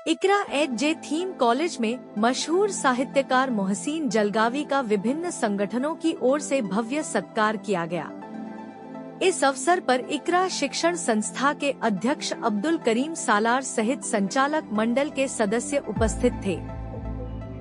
इकरा एच.जे. Theme college में मशहूर साहित्यकार मोहसिन जलगावी का विभिन्न संगठनों की ओर से भव्य सत्कार किया गया। इस अवसर पर इकरा शिक्षण संस्था के अध्यक्ष अब्दुल करीम सालार सहित संचालक मंडल के सदस्य उपस्थित थे।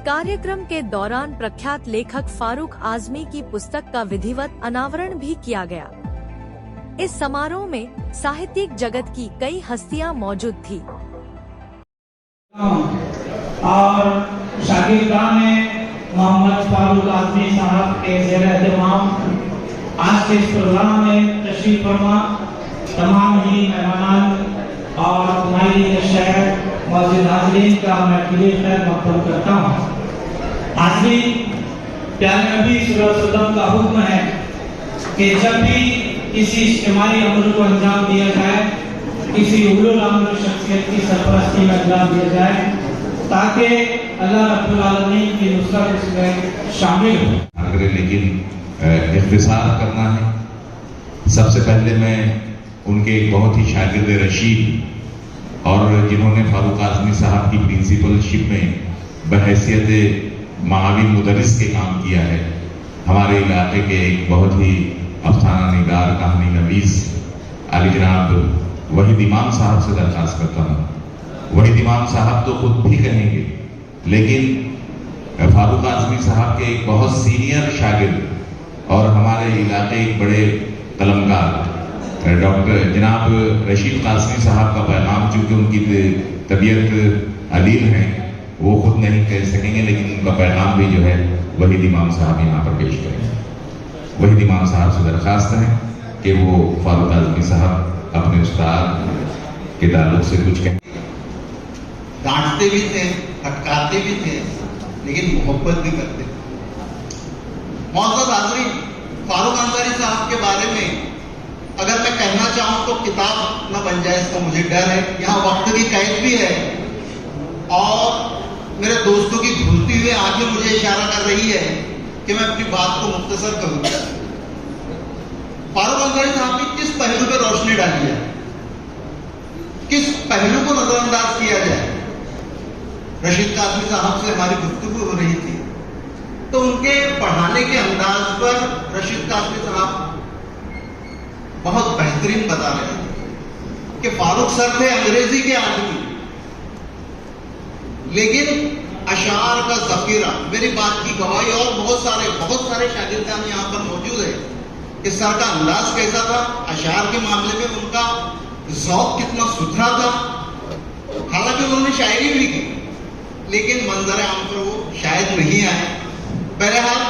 कार्यक्रम के दौरान प्रख्यात लेखक फारूक आजमी की पुस्तक का विधिवत अनावरण भी किया गया। इस समारोह में साहित्यिक जगत की कई हस्तियां मौजूद थी। और शागिर्दान मोहम्मद फारूक आजमी साहब के ज़ेर-ए-एहतमाम आज के इस प्रोग्राम में तशरीफ फरमा तमाम ही मेहमान और हमारी शहर मौजूद हाज़रीन का मैं दिली खैर मक़बूल करता हूँ। आजमी प्यारे नबी सल्लल्लाहु अलैहि वसल्लम का हुक्म है कि जब भी किसी इज्तिमाई अमल को अंजाम दिया जाए, किसी उलुल अम्र शख्सियत की सरपरस्ती में अंजाम दिया जाए ताकि अल्लाह रब्बुल आलमीन की नुसरत इसमें शामिल हो। लेकिन इख्तिसार करना है। सबसे पहले मैं उनके एक बहुत ही शागिर्द रशीद और जिन्होंने फारूक आजमी साहब की प्रिंसिपलशिप में बहैसियत माविन मुदरिस के काम किया है, हमारे इलाके के एक बहुत ही अफसाना निगार कहानी नवीस अली जनाब वहीद इमाम साहब से दरख्वास्त करता हूँ। वहीद इमाम साहब तो खुद भी कहेंगे, लेकिन फारूक आजमी साहब के एक बहुत सीनियर शागिर्द और हमारे इलाके एक बड़े कलमकार डॉक्टर जनाब रशीद कासमी साहब का पैगाम, चूँकि उनकी तबीयत अलील है, वो खुद नहीं कह सकेंगे, लेकिन उनका पैगाम भी जो है वहीद इमाम साहब यहाँ पर पेश करेंगे। वहीद इमाम साहब से दरख्वास्त है कि वो फारूक आजमी साहब अपने उस्ताद के ताल्लुक से कुछ कहें। डांटते भी थे, फटकारते भी थे, लेकिन मोहब्बत भी करते थे। मौजूद हाज़रीन, फारूक अंसारी साहब के बारे में अगर मैं कहना चाहूँ तो किताब न बन जाए, इसका मुझे डर है। यहाँ वक्त की कैद भी है और मेरे दोस्तों की घुलती हुई आंखें मुझे इशारा कर रही है कि मैं अपनी बात को मुख्तसर करूँ। फारूक अंसारी साहब ने किस पहलू पर रोशनी डाली है, किस पहलू को नजरअंदाज किया जाए। रशीद कासमी साहब से हमारी गुफ्तगू हो रही थी तो उनके पढ़ाने के अंदाज पर रशीद कासमी साहब बहुत बेहतरीन बता रहे थे कि फारूक सर थे अंग्रेजी के आदमी, लेकिन अशार का जखीरा, मेरी बात की गवाही और बहुत सारे शागिर्दान यहाँ पर मौजूद है कि सर का अंदाज कैसा था, अशार के मामले में उनका ज़ौक़ कितना सुथरा था। हालांकि उन्होंने शायरी भी की, लेकिन मंजर आम पर वो शायद नहीं आए। बहरहाल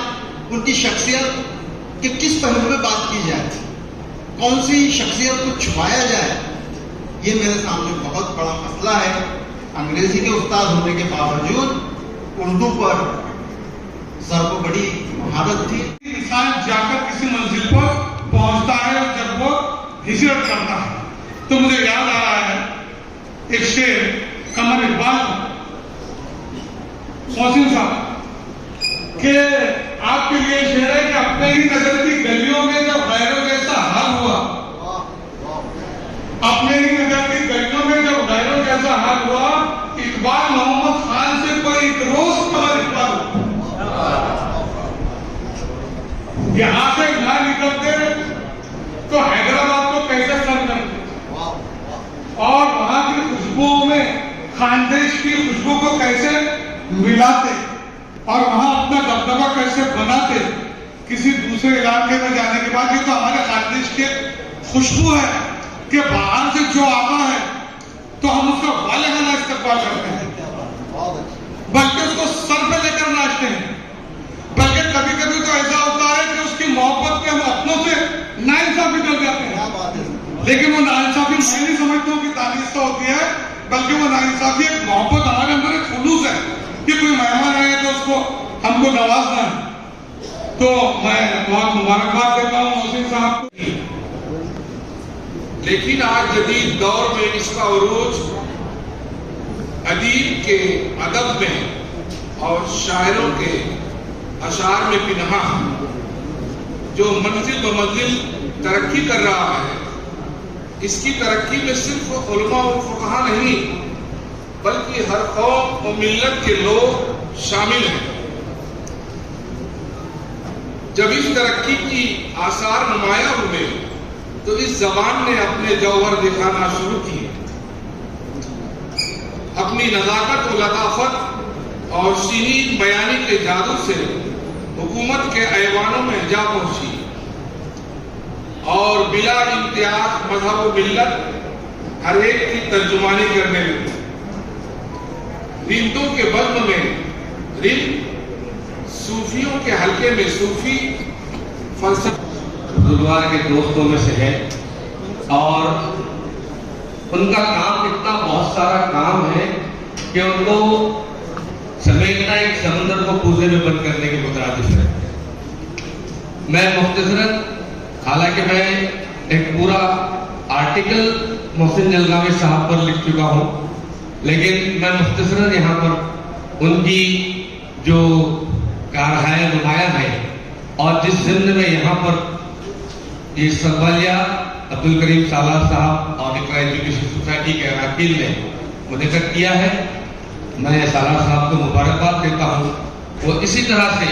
उनकी शख्सियत कि किस पहलू में बात की जाए, कौन सी शख्सियत को छुपाया जाए, ये मेरे सामने बहुत बड़ा मसला है। अंग्रेजी के उस्ताद होने के बावजूद उर्दू पर सर को बड़ी महारत थी। इंसान जाकर किसी मंजिल पर पहुंचता है और जब वो हिजरत करता है तो मुझे याद आ रहा है एक शेर कमर इकबाल मोहसिन साहब के आपके लिए शेर है कि अपने ही नगर की गलियों में जब गैरों जैसा हाल हुआ, अपने ही नगर की गलियों में जब गैरों जैसा हाल हुआ, इकबाल मोहम्मद खान से कोई एक रोज कमर इकबाल यहां से ना निकलते तो हैदराबाद को कैसे सर करते और वहां की खुशबुओं में खानदेश की खुशबू को कैसे मिलाते और वहां अपना दबदबा कैसे बनाते किसी दूसरे इलाके में जाने के बाद। ये तो हमारे खानदेश के खुशबू है कि बाहर से जो आता है तो हम उसका वाले खाना इस्तेमाल करते हैं, बल्कि उसको सर पे लेकर नाचते हैं। बल्कि कभी कभी तो ऐसा होता है कि उसकी मोहब्बत में हम अपनों से नाइंसाफी कर जाते हैं, लेकिन वो नाइंसाफी मैं नहीं समझता हूँ कि तारीफ तो होती है, बल्कि वो नाइंसाफी एक मोहब्बत हमारे अंदर एक खुलूस है कि कोई मेहमान आए तो उसको हमको नवाजना है। तो मैं बहुत मुबारकबाद देता हूँ मोहसिन साहब को। लेकिन आज जदीद दौर में इसका उरूज अदीब के अदब में और शायरों के अशार में पिनहा, जो मंजिल ब मंजिल तरक्की कर रहा है, इसकी तरक्की में सिर्फ उलमा और फुक़हा नहीं बल्कि हर कौम और मिल्लत के लोग शामिल हैं। जब इस तरक्की की आसार नुमाया हुए तो इस जबान ने अपने जौहर दिखाना शुरू किए। अपनी नजाकत और लताफत और शीनीन बयानी के जादू से हुकूमत के ऐवानों में जा पहुंची और बिला इम्तियाज मजहब व मिल्लत हर एक की तर्जुमानी करने लगी। रिंदों के बज़्म में रिंद, सूफियों के हल्के में सूफी, फलसफा गुरुद्वारा के दोस्तों में से है और उनका काम इतना बहुत सारा काम है कि उनको समेटना एक समंदर को पूजे में बंद करने के मुतरादिफ है। मैं मुख्तसरन, हालांकि मैं एक पूरा आर्टिकल मोहसिन जलगावी साहब पर लिख चुका हूं, लेकिन मैं मुख्तसरन यहाँ पर उनकी जो कारहाय नुमाया है और जिस ज़िम्न में यहाँ पर ये सवालिया अब्दुल करीम सालार साहब और इकरा एजुकेशन सोसाइटी के अराकीन ने मुनक़िद किया है, मैं सालार साहब को मुबारकबाद देता हूँ। वो इसी तरह से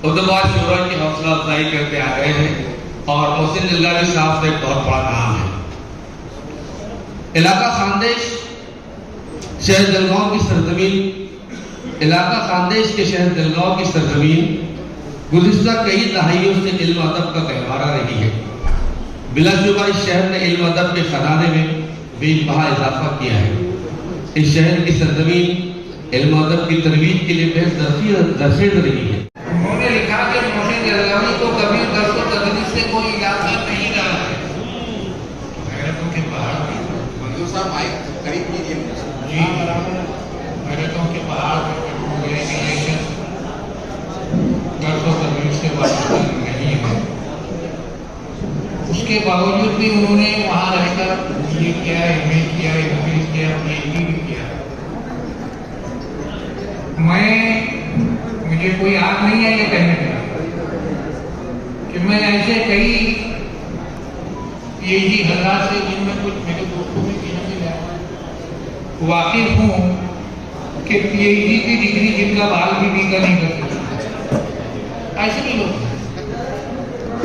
उर्दूबाज शोरा की हौसला अफजाई करते आ रहे हैं और मोहसिन जलगावी साहब से बहुत बड़ा काम है। इलाका खानदेश शहर जलगांव की सरजमीन, इलाका खानदेश के शहर जलगांव की सरजमीन गुज़िश्ता कई दहाइयों से इल्म अदब का गहवारा रही है। बिलाशुबा इस शहर ने इल्म अदब के खजाने में बेइंतहा इजाफा किया है। इस शहर की सरजमीन इल्म अदब की तरवीज के लिए बेहद दरखेज रही है। उन्होंने लिखा कि मोहसिन जलगावी को कभी दर्स व तदरीस से कोई इलाका नहीं रहा है। गैरतों के पहाड़ मंजूर साहब माइक करीब कीजिए जी। गैरतों के पहाड़ दर्स व तदरीस से वास्ता नहीं है। उसके बावजूद भी उन्होंने वहाँ रहकर ये किया, एमए किया, एमफिल किया, पीएचडी भी किया। मुझे कोई याद नहीं है ये कहने का कि मैं ऐसे कई पीएचडी हजरात से, जिनमें कुछ मेरे दोस्तों में वाकिफ हूँ कि पीएचडी की डिग्री जिनका बाल भी बीका नहीं कर सकता, ऐसे भी लोग हैं।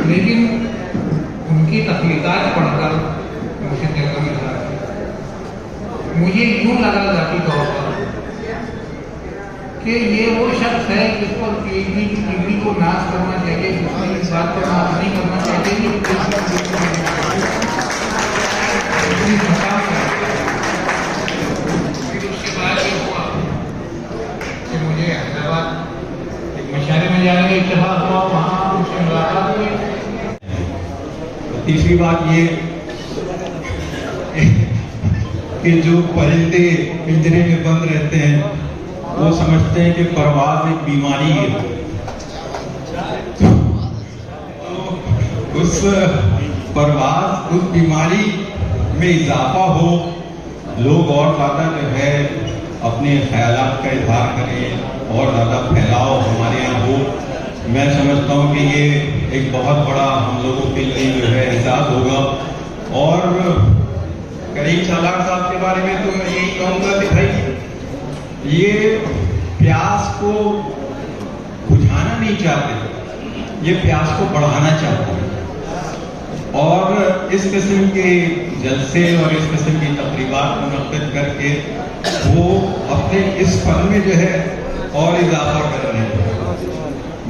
लेकिन उनकी तख्लीकात पढ़कर मुझे यूं लगा जाती तौर पर कि ये वो शख्स है जिस पर पीएचडी की डिग्री को नाश करना चाहिए, जिसमें इस बात पर नाश नहीं करना चाहिए फिर उसके बाद ये हुआ कि मुझे हैदराबाद एक मशारे में जाने का इत्तेफाक हुआ, वहाँ उनसे मुलाकात हुई। तीसरी बात ये कि जो परिंदे पिंजरे में बंद रहते हैं वो समझते हैं कि परवाज़ एक बीमारी है, तो उस परवाज़, उस बीमारी में इजाफा हो, लोग और ज़्यादा जो है अपने ख्यालात का इजहार करें और ज़्यादा फैलाव हमारे यहाँ हो। मैं समझता हूँ कि ये एक बहुत बड़ा हम लोगों के लिए जो है एहसास होगा। और करीम सालार साहब के बारे में तो मैं यही कहूँगा कि भाई ये प्यास को बुझाना नहीं चाहते, ये प्यास को बढ़ाना चाहते हैं। और इस किस्म के जलसे और इस किस्म की तकरीबात मुनक़्क़िद करके वो अपने इस फन में जो है और इजाफा कर रहे हैं।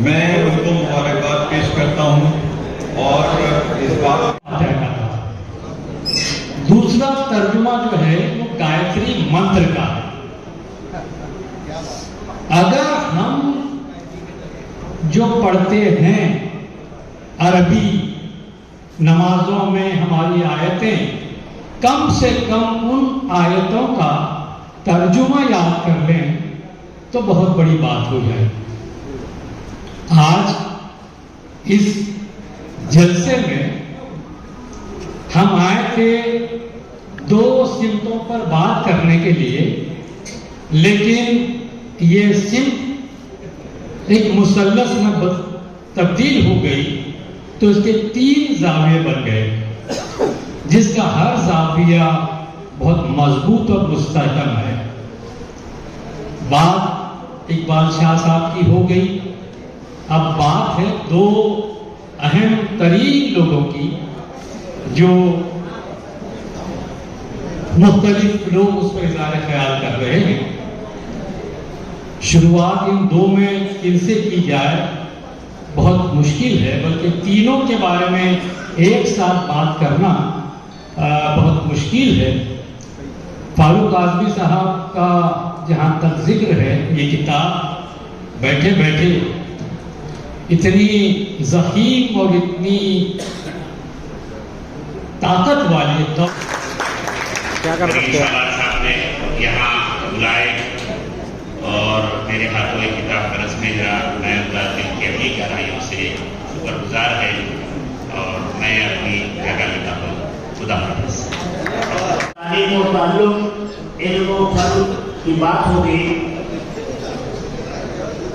मैं उनको मुबारकबाद पेश करता हूँ और इस बात दूसरा तर्जुमा जो है वो गायत्री मंत्र का है। अगर हम जो पढ़ते हैं अरबी नमाजों में हमारी आयतें, कम से कम उन आयतों का तर्जुमा याद कर लें तो बहुत बड़ी बात हो जाए। आज इस जलसे में हम आए थे दो सिमतों पर बात करने के लिए, लेकिन ये सिमत एक मुसल्लस में तब्दील हो गई तो इसके 3 जाविये बन गए, जिसका हर जाविया بہت مضبوط اور مستحکم ہے. بات اقبال شاہ صاحب کی ہو گئی. اب بات ہے دو اہم ترین لوگوں کی جو مختلف لوگ اس پر اظہار خیال کر رہے ہیں. شروعات ان دو میں کن سے کی جائے بہت مشکل ہے، بلکہ تینوں کے بارے میں ایک ساتھ بات کرنا بہت مشکل ہے. فاروق اعظمی صاحب کا جہاں تک ذکر ہے، یہ کتاب بیٹھے بیٹھے اتنی ضخیم اور اتنی طاقت والی کیا کر سکتے ہیں صاحب نے یہاں بلائے اور میرے ہاتھوں ایک کتاب کا رسم جا. میں ان کا دل کی اپنی گہرائیوں سے شکر گزار ہے اور میں اپنی جگہ لیتا ہوں. خدا حافظ. تعلیم و تعلق، علم و فضل کی بات ہوگی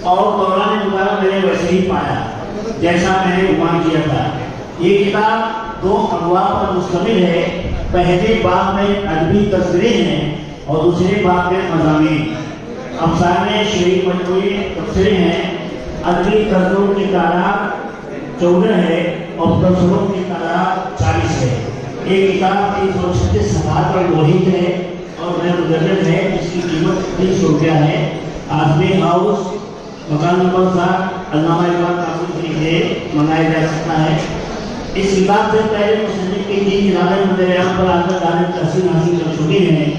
اور دوران مطالعہ میں نے ویسے ہی پایا جیسا میں نے گمان کیا تھا. یہ کتاب دو ابواب پر مشتمل ہے. پہلے باب میں ادبی تذکرے ہیں اور دوسرے باب میں مضامین. افسانے شعری مجموعی تبصرے ہیں. ادبی تذکروں کی تعداد 14 ہے اور تبصروں کی تعداد 40 ہے. یہ کتاب 336 صفحات پر محیط ہے اور غیر مجلد ہے، جس کی قیمت 30 روپیہ ہے. اعظمی ہاؤس، مکان نمبر 7، علامہ اقبال کالونی سے منگایا جا سکتا ہے. اس کتاب سے پہلے مصنف کی 3 کتابیں مطالعہ پر آ کر دار تحصیل حاصل کر چکی ہیں،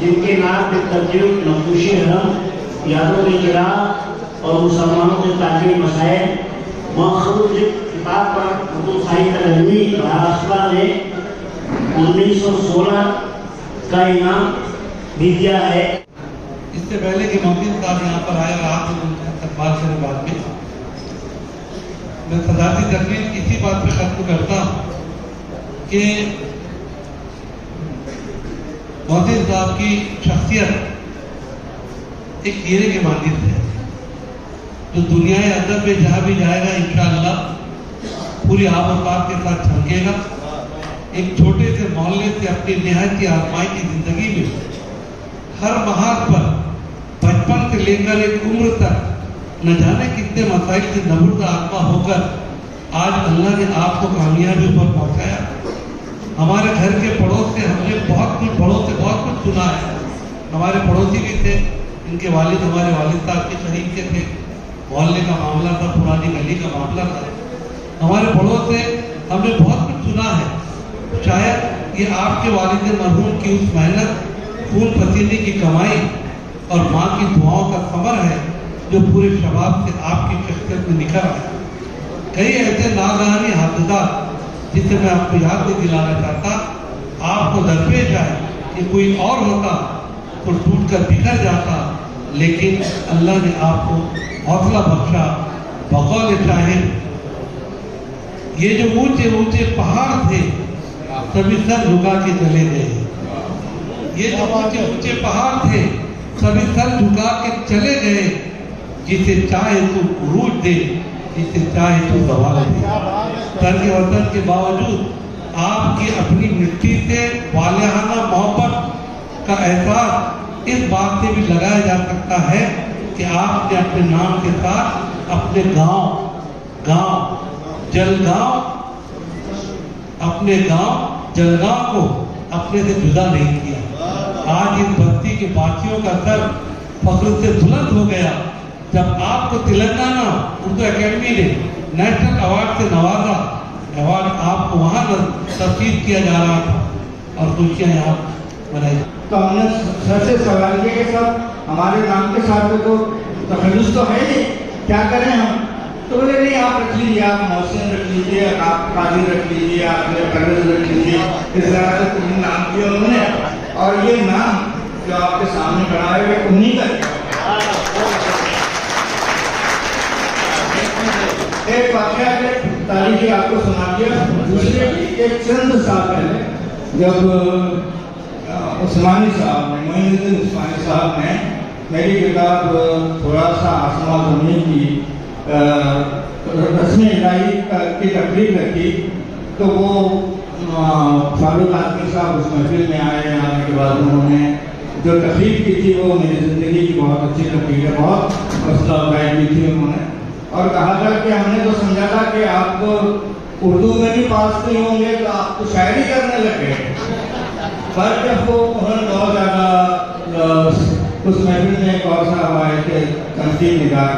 جن کے نام کے ترجیح نقوش حرم، یادوں کے چراغ اور مسلمانوں کے تاریخی مسائل. مخصوص کتاب پر اردو ساہتیہ اکیڈمی مہاراشٹر نے 1916 کا انعام بھی دیا ہے. اس سے پہلے کہ محمد صاحب یہاں پر آئے اور آپ ان کا استقبال کرنے بعد میں صدارتی تقریر اسی بات پہ ختم کرتا ہوں کہ محمد صاحب کی شخصیت ایک ہیرے کے مانند ہے جو دنیا ادب میں جہاں بھی جائے گا انشاءاللہ پوری آب و تاب کے ساتھ چمکے گا. ایک چھوٹے سے محلے سے اپنی نہایت کی آزمائشی زندگی میں ہر محاذ پر بچپن سے لے کر ایک عمر تک نہ جانے کتنے مسائل سے نبردہ آتما ہو کر آج اللہ نے آپ کو کامیابی پر پہنچایا. ہمارے گھر کے پڑوس سے ہم نے بہت کچھ سنا ہے. ہمارے پڑوسی بھی تھے، ان کے والد ہمارے والد صاحب کے قریب کے تھے. محلے کا معاملہ تھا، پرانی گلی کا معاملہ تھا. ہمارے پڑوس سے ہم نے بہت کچھ سنا ہے. شاید یہ آپ کے والد مرحوم کی اس محنت، خون پسینے کی کمائی اور ماں کی دعاؤں کا ثمر ہے جو پورے شباب سے آپ کی شخصیت میں نکھر آیا. کئی ایسے ناگہانی حادثات جس سے میں آپ کو یاد نہیں دلانا چاہتا، آپ کو درپیش آئے کہ کوئی اور ہوتا تو ٹوٹ کر بکھر جاتا، لیکن اللہ نے آپ کو حوصلہ بخشا. بقول شاہد یہ جو اونچے اونچے پہاڑ تھے سبھی سر جھکا کے چلے گئے. یہ جو اونچے اونچے پہاڑ تھے سبھی سر جھکا کے چلے گئے. جسے چاہے تو عروج دے، جسے چاہے تو زوال دے. ترک وطن کے باوجود آپ کی اپنی مٹی سے والہانہ محبت کا احساس اس بات سے بھی لگایا جا سکتا ہے کہ آپ نے اپنے نام کے ساتھ اپنے گاؤں جلگاؤں کو اپنے سے جدا نہیں کیا. آج اس بستی کے باسیوں کا سر فخر سے بلند ہو گیا جب آپ کو تلنگانہ اردو اکیڈمی نے نیشنل ایوارڈ سے نوازا. ایوارڈ آپ کو وہاں تفصیل کیا جا رہا تھا اور خوشیاں یہاں منائی. تو ہم نے سر سے سوال کیا کہ سر ہمارے نام کے ساتھ تو تخلص تو ہے ہی، کیا کریں ہم؟ تو بولے نہیں آپ رکھ لیجیے، آپ محسن رکھ لیجیے، آپ قادر رکھ لیجیے، آپ نے پرویز رکھ لیجیے. اس طرح سے تمہیں نام دیا انہوں نے اور یہ نام جو آپ کے سامنے بنائے ہوئے انہیں کا. ایک واقعہ تاریخی آپ کو سنا دیا. دوسرے ایک چند سال پہلے جب عثمانی صاحب نے، معین الدین عثمانی صاحب نے میری کتاب تھوڑا سا آسمان زمین کی رسم الہی کی تقریر رکھی تو وہ फारूक आजमी साहब उस महफिल में आए, आने के बाद उन्होंने जो तकलीफ की थी वो मेरी ज़िंदगी की बहुत अच्छी तकलीफ है, बहुत हौसला अफजाई की थी उन्होंने, और कहा था कि हमने तो समझा था कि आप तो उर्दू में भी पास नहीं होंगे तो आप तो शायरी करने लग गए, पर जब वो उन्होंने बहुत ज़्यादा उस महफिल में एक और साहब आए थे तनकीद निगाह